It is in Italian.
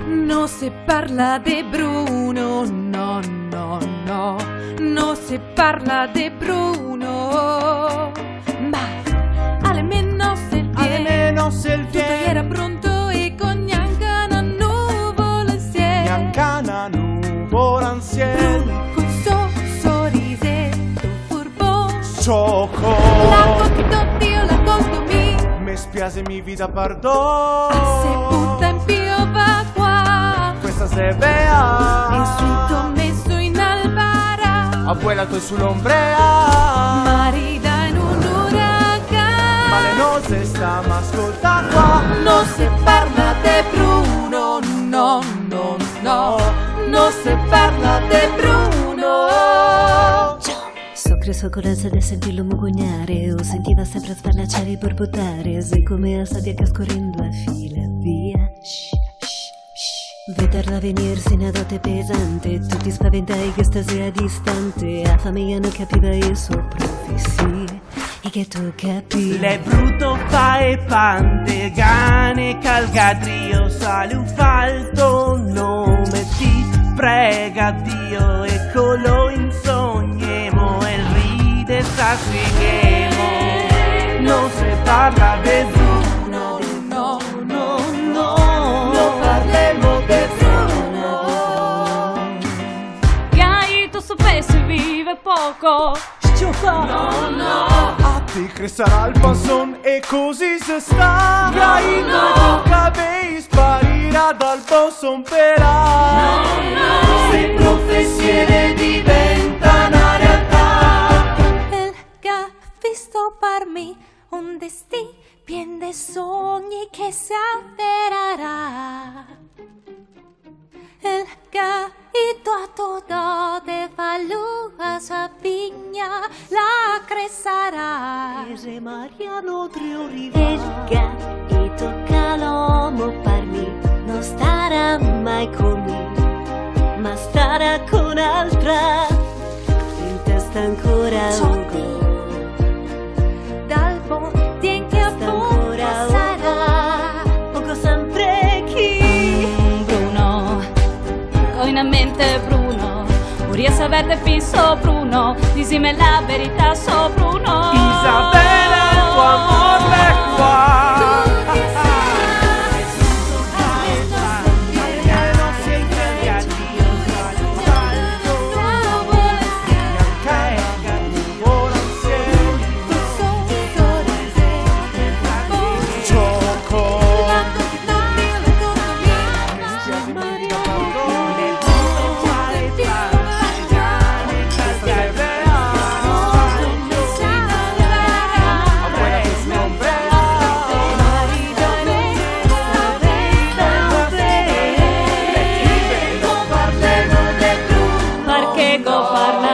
No se parla de Bruno, no, no, no. No se parla de Bruno. Ma almeno se il tutto era pronto e con Giancana nuvola insieme. Giancana nuvola insieme. Bruno col suo sorrisetto furbo. Gioco. La conto Dio, la conto mi. Me spiace mi vita pardon. Se butta in piova qua. Questa se vea. Il suito messo in albara. Abuela tu sull'ombrea. Marida in un uragano. Ma le nozze sta ma ascolta qua. No se parla de Bruno, no, no, no. No se parla de Bruno. So creso corazza di sentirlo mugugnare, o sentiva sempre sparlacciare e borbottare, se come a sabbia che scorrendo a fila via. Vederla venir sino a dote pesante, tutti spaventai che stasera distante, a famiglia non capiva il suo profezie, e che tu capivi. Le brutto fa e pante, gane calgadrio, sale un falto nome ti prega Dio, e colo insognemo, e ride s'assigemo, non se parla de Bruno, No, no, no, non parlemo de Bruno. Gaito sapesse vive poco. No, no, A te crescerà il panzon e così se sta. Gaino cabei sparirà dal panzon perà. Se professione diventa una realtà. El che ha visto per me un destino pieno di sogni che si avvererà. El che ha dato de valore a sua vigna la crescerà. Ese Mariano Trioriva. El che tocca l'uomo per me, non starà mai con me, ma starà con altra, in testa ancora un go. Dal buon che a Ancora sarà. poco sempre chi. Bruno, con a mente Bruno, riesce a verde piso Bruno, disime la verità so Bruno. Isabella, il tuo amore è qua. Perché go parla